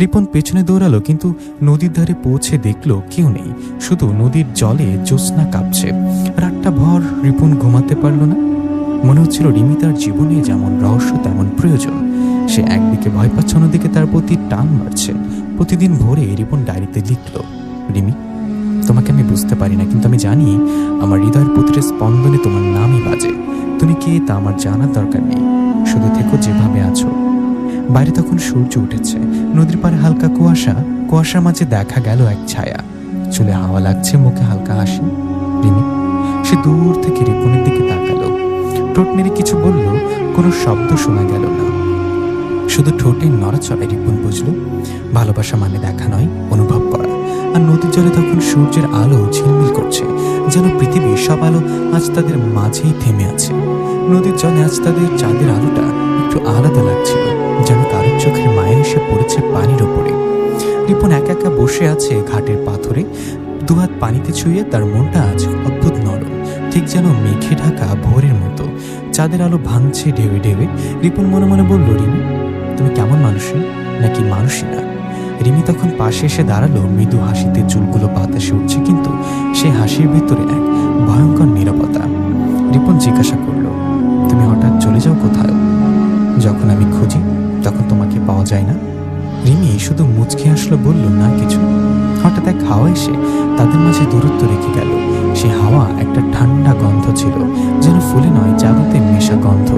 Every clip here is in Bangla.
রিপন পেছনে দৌড়ালো, কিন্তু নদীর ধারে পৌঁছে দেখলো কেউ নেই, শুধু নদীর জলে জ্যোৎস্না কাঁপছে। রাতটা ভর রিপন ঘুমাতে পারল না। মনে হচ্ছিল রিমি তার জীবনে যেমন রহস্য তেমন প্রয়োজন। সে একদিকে ভয় পাচ্ছে, অন্যদিকে তার প্রতি টান বাড়ছে। প্রতিদিন ভোরে রিপন ডায়েরিতে লিখল, রিমি, তোমাকে আমি বুঝতে পারি না, কিন্তু আমি জানি আমার হৃদয়ের প্রতিটা স্পন্দনে তোমার নামই বাজে। তুমি কে তা আমার জানার দরকার নেই, শুধু থেকো যেভাবে আছো। বাইরে তখন সূর্য উঠেছে, নদীর পাড়ে হালকা কুয়াশা, কুয়াশার মাঝে দেখা গেল এক ছায়া। চুলে হাওয়া লাগছে, মুখে হালকা হাসি। রিমি, সে দূর থেকে রিপনের দিকে তাকালো। ঠোঁট নেড়ে কিছু বলল, কোনো শব্দ শোনা গেল না, শুধু ঠোঁটের নড়াচড়ায় রিপন বুঝল ভালোবাসা মানে দেখা নয়, অনুভব করা। আর নদীর জলে তখন সূর্যের আলো ঝিলমিল করছে, যেন পৃথিবীর সব আলো আজ তাদের মাঝেই থেমে আছে। নদীর জলে আজ তাদের চাঁদের আলোটা একটু আলাদা লাগছিল, যেন কারোর চোখের মায়া এসে পড়েছে পানির ওপরে। রিপন একা একা বসে আছে ঘাটের পাথরে, দুহাত পানিতে ছুঁয়ে। তার মনটা আজ অদ্ভুত নরম, ঠিক যেন মেঘে ঢাকা ভোরের মতো। চাঁদের আলো ভাঙছে ঢেউে ঢেউে। রিপন মনে মনে বলল, রিমি, তুমি কেমন মানুষই নাকি মানুষই না? রিমি তখন পাশে এসে দাঁড়ালো, মৃদু হাসিতে চুলগুলো বাতাসে উঠছে, কিন্তু সে হাসির ভেতরে এক ভয়ঙ্কর নীরবতা। রিপন জিজ্ঞাসা করল, তুমি হঠাৎ চলে যাও কোথায়? যখন আমি খুঁজি তখন তোমাকে পাওয়া যায় না। রিমি শুধু মুচকি হাসলো, বলল, না কিছু। হঠাৎ এক হাওয়া এসে তাদের মাঝে দূরত্ব রেখে গেল। সে হাওয়া একটা ঠান্ডা গন্ধ ছিল, যেন ফুলে নয় জাদুতে মেশা গন্ধ।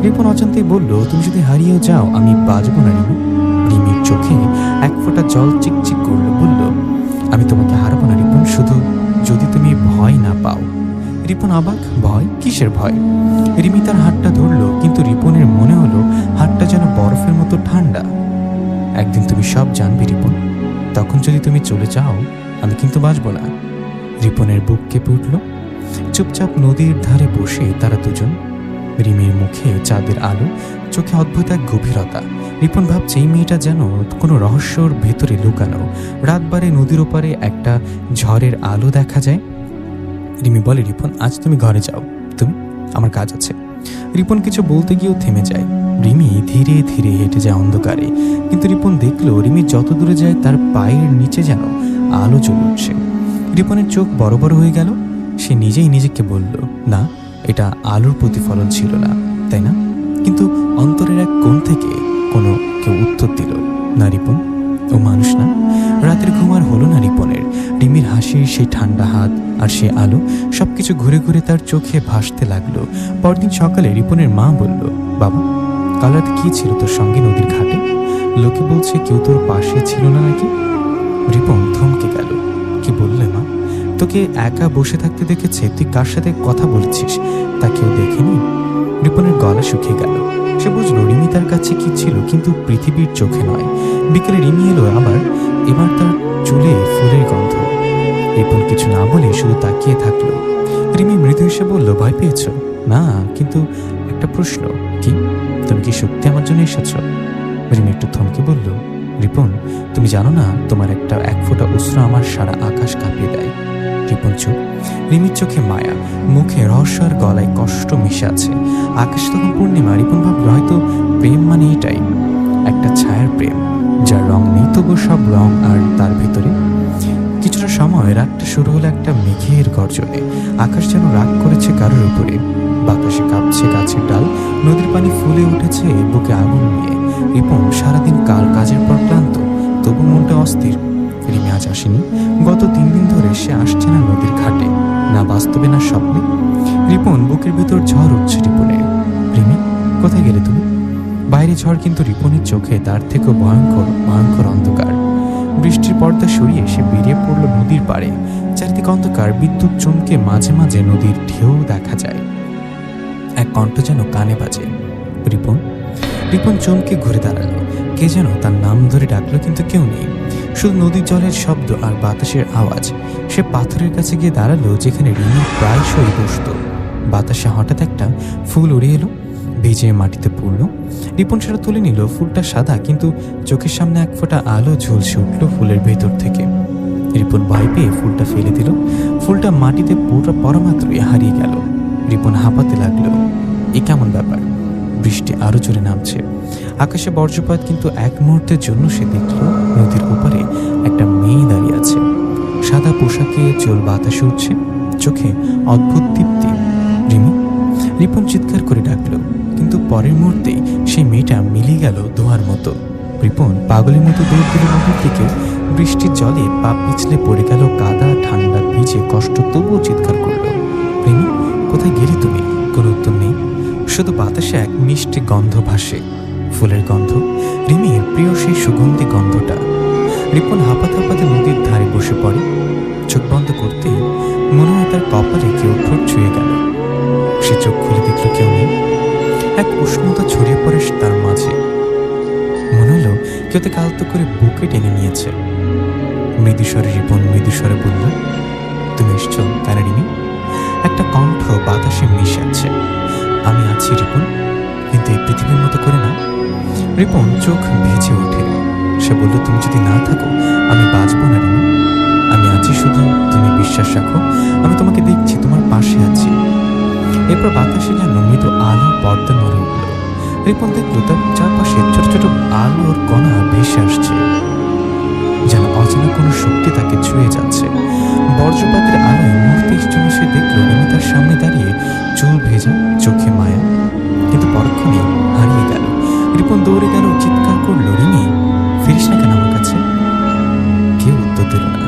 রিপন অজান্তেই বলল, তুমি যদি হারিয়েও যাও আমি বাঁচব না রিমি। রিমির চোখে এক ফোঁটা জল চিকচিক করলো, বলল, আমি তোমাকে হারাবো না রিপন, শুধু যদি তুমি ভয় না পাও। রিপন অবাক, ভয়? কিসের ভয়? রিমি তার হাতটা ধরলো, কিন্তু রিপনের মনে হলো হাতটা যেন বরফের মতো ঠান্ডা। একদিন তুমি সব জানবে রিপন, তখন যদি তুমি চলে যাও আমি কিন্তু বাঁচব না। রিপনের বুক কেঁপে উঠল। চুপচাপ নদীর ধারে বসে তারা দুজন, রিমির মুখে চাঁদের আলো, চোখে অদ্ভুত এক গভীরতা। রিপন ভাবছে এই মেয়েটা যেন কোনো রহস্যর ভেতরে লুকানো। রাতবারে নদীর ওপারে একটা ঝড়ের আলো দেখা যায়। রিমি বলে, রিপন, আজ তুমি ঘরে যাও, তুমি, আমার কাজ আছে। রিপন কিছু বলতে গিয়েও থেমে যায়। রিমি ধীরে ধীরে হেঁটে যায় অন্ধকারে, কিন্তু রিপন দেখলো রিমি যত দূরে যায় তার পায়ের নিচে যেন আলো জ্বলে উঠছে। রিপনের চোখ বড় বড় হয়ে গেল। সে নিজেই নিজেকে বলল, না, এটা আলোর প্রতিফলন ছিল না, তাই না? কিন্তু অন্তরের এক কোণ থেকে কোনো কেউ উত্তর দিল, না রিপন, ও মানুষ না। রাতের ঘুম আর হলো না রিপনের। রিমির হাসির সেই ঠান্ডা হাত আর সে আলো সবকিছু ঘুরে ঘুরে তার চোখে ভাসতে লাগলো। পরদিন সকালে রিপনের মা বলল, বাবা, কাল রাতে কি ছিল তোর সঙ্গে নদীর ঘাটে? লোকে বলছে কেউ তোর পাশে ছিল না নাকি? রিপন থমকে গেল। কি বললে মা? তোকে একা বসে থাকতে দেখেছে, তুই কার সাথে কথা বলছিস তা কেউ দেখেনি? রিপনের গলা শুকিয়ে গেল। সে বুঝলো রিমি তার কাছে কি ছিল, কিন্তু পৃথিবীর চোখে নয়। বিকেলে রিমি এলো আবার, এবার তার চুলে ফুলের গন্ধ। রিপন কিছু না বলে শুধু তাকিয়ে থাকলো। রিমি মৃদু এসে বলল, ভয় পেয়েছ? না, কিন্তু একটা প্রশ্ন। কি? তুমি কি সত্যি আমার জন্য এসেছ? রিমি একটু থমকে বলল, রিপন, তুমি জানো না তোমার একটা এক ফোঁটা অশ্রু আমার সারা আকাশ কাঁপিয়ে দেয়। রিপন চুপ। রিমির চোখে মায়া, মুখে রহস্য আর গলায় কষ্ট মিশে আছে। আকাশ তখন পূর্ণিমা। রিপন ভাবল হয়তো প্রেম মানে এটাই, একটা ছায়ার প্রেম, যার রং নেই তবু সব রং আর তার ভেতরে। কিছুটা সময় রাতটা শুরু হলো একটা মেঘের গর্জনে। আকাশ যেন রাগ করেছে কারোর উপরে। বাতাসে কাঁপছে গাছের ডাল, নদীর পানি ফুলে উঠেছে বুকে আগুন নিয়ে। রিপন সারাদিন কাজের পর ক্লান্ত, তবু মনটা অস্থির। রিমি আজ আসেনি। গত 3 দিন ধরে সে আসছে না নদীর ঘাটে, না বাস্তবে না স্বপ্নে। রিপন বুকের ভেতর ঝড় উঠছে রিপনের। রিমি, কোথায় গেলে তুমি? বাইরে ঝড়, কিন্তু রিপনের চোখে তার থেকেও ভয়ঙ্কর ভয়ঙ্কর অন্ধকার। বৃষ্টির পর্দা সরিয়ে সে বেরিয়ে পড়ল নদীর পাড়ে। চারিদিকে অন্ধকার, বিদ্যুৎ চমকে মাঝে মাঝে নদীর ঢেউ দেখা যায়। এক কণ্ঠ যেন কানে বাজে, রিপন। রিপন চমকে ঘুরে দাঁড়ালো। কে যেন তার নাম ধরে ডাকলো, কিন্তু কেউ নেই, শুধু নদীর জলের শব্দ আর বাতাসের আওয়াজ। সে পাথরের কাছে গিয়ে দাঁড়ালো যেখানে রিমি প্রায়শই বসত। বাতাসে হঠাৎ একটা ফুল উড়ে এলো, ভিজে মাটিতে পড়ল। রিপন সেটা তুলে নিল। ফুলটা সাদা, কিন্তু চোখের সামনে এক ফোঁটা আলো ঝলসে উঠল ফুলের ভেতর থেকে। রিপন ভয় পেয়ে ফুলটা ফেলে দিল। ফুলটা মাটিতে পড়া মাত্রই হারিয়ে গেল। রিপন হাঁপাতে লাগলো। এ কেমন ব্যাপার? বৃষ্টি আরো জোরে নামছে। আকাশে বজ্রপাত, কিন্তু এক মুহূর্তের জন্য সে দেখল নদীর ওপারে একটা মেয়ে দাঁড়িয়ে আছে। সাদা পোশাকে, চুল বাতাসে উঠছে, চোখে অদ্ভুত দীপ্তি। রিমি! রিপন চিৎকার করে ডাকল, কিন্তু পরের মুহূর্তেই সেই মেয়েটা মিলে গেল ধোঁয়ার মতো। রিপন পাগলের মতো দৌড় দিল নদীর দিকে। বৃষ্টির জলে পা পিছলে পড়ে গেল, কাদা ঠান্ডা ভিজে কষ্ট, তবুও চিৎকার করল, রিমি কোথায় গেলি তুমি? কোনো উত্তর নেই, শুধু বাতাসে এক মিষ্টি গন্ধ ভাসে, ফুলের গন্ধ, রিমির প্রিয় সেই সুগন্ধি গন্ধটা। রিপন হাঁপাতে হাঁপাতে নদীর ধারে বসে পড়ে। চোখ বন্ধ করতেই মনে হয় তার কপালে কেউ ঠোঁট ছুঁয়ে গেল। সে চোখ খুলে দেখল কেউ নেই। এক উষ্ণতা ছড়িয়ে পড়ে তার মাঝে। মনে হলো কেউ তাকে আলতো করে বুকে টেনে নিয়েছে। মৃদুস্বরে রিপন মৃদুস্বরে বলল, তুমি এসছো তাই না রিমি? একটা কণ্ঠ বাতাসে মিশে আছে। আমি আছি রিপন, কিন্তু এই পৃথিবীর মতো করে না। রিপন চোখ ভিজে ওঠে। সে বলল, তুমি যদি না থাকো আমি বাঁচবো না রিমি। আমি আছি, শুধু তুমি বিশ্বাস রাখো, আমি তোমাকে দেখছি, তোমার পাশে আছি। এরপর বাতাসে যেন মৃদু আলো পর্দা নড়ে উঠল। রিপন দেখল তার চারপাশে ছোট ছোট আলোর কণা ভেসে আসছে, যেন অচেনা কোনো শক্তি তাকে ছুঁয়ে যাচ্ছে। বজ্রপাতের আলোয় মুহূর্তের জন্য সে দেখল রিমি তার সামনে দাঁড়িয়ে, চুল ভেজা, চোখে মায়া, কিন্তু পরক্ষণেই হারিয়ে গেল। রিপন দৌড়ে গেল, চিৎকার করল, রিমি ফিরিস না কেন আমার কাছে? কেউ উত্তর দিল না।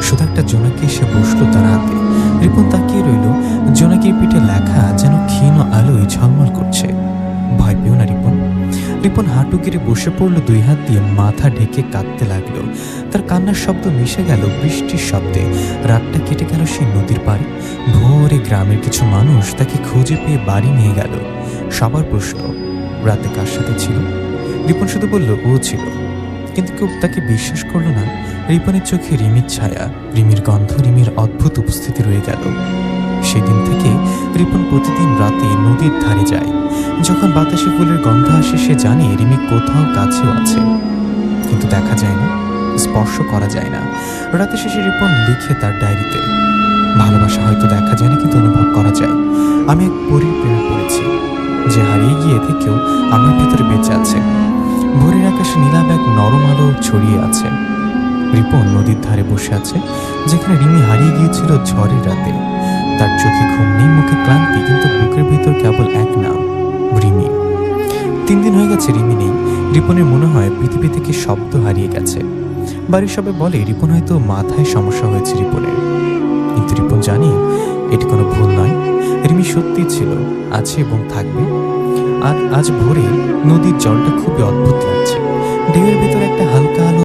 শুধু একটা জোনাকি এসে বসলো তার হাতে। রিপন তাকিয়ে রইল। জোনাকির পিঠে লেখা যেন ক্ষীণ আলোয় ঝলমল করছে, ভয় পেও না রিপন। রিপন হাঁটু গেড়ে বসে পড়ল, দুই হাত দিয়ে মাথা ঢেকে কাঁদতে লাগলো। তার কান্নার শব্দ মিশে গেল বৃষ্টির শব্দে। রাতটা কেটে গেল সেই নদীর পাড়ে। ভোরে গ্রামের কিছু মানুষ তাকে খুঁজে পেয়ে বাড়ি নিয়ে গেল। সবার প্রশ্ন, রাতে কার সাথে ছিল? রিপন শুধু বলল, ও ছিল। কিন্তু কেউ তাকে বিশ্বাস করল না। রিপনের চোখে রিমির ছায়া, রিমির গন্ধ, রিমির অদ্ভুত উপস্থিতি রয়ে গেল। সেদিন থেকে রিপন প্রতিদিন রাতে নদীর ধারে যায়। যখন বাতাসে ফুলের গন্ধ আসে, সে জানে রিমি কোথাও কাছেও আছে, কিন্তু দেখা যায় না, স্পর্শ করা যায় না। রাতে শেষে রিপন লিখে তার ডায়েরিতে, ভালোবাসা হয়তো দেখা যায় না, কিন্তু অনুভব করা যায়। আমি এক পরীর প্রেমে পড়েছি, যে হারিয়ে গিয়ে থেকেও আমার ভিতরে বেঁচে আছে। ভোরের আকাশে নীলাভ এক নরম আলো ছড়িয়ে আছে। রিপন নদীর ধারে বসে আছে, যেখানে রিমি হারিয়ে গিয়েছিল ঝড়ের রাতে। তার চোখে ঘুম নেই, মুখে ক্লান্তি, কিন্তু বুকের ভিতর কেবল এক নাম, রিমি। 3 দিন হয়ে গেছে রিমি নেই। রিপনের মনে হয় পৃথিবী থেকে শব্দ হারিয়ে গেছে। বাড়ির সবাই বলে রিপন হয়তো মাথায় সমস্যা হয়েছে রিপনের, কিন্তু রিপন জানে এটি কোনো ভুল নয়। রিমি সত্যি ছিল, আছে এবং থাকবে। আর আজ ভোরে নদীর জলটা খুবই অদ্ভুত লাগছে। ঢেউয়ের ভিতরে একটা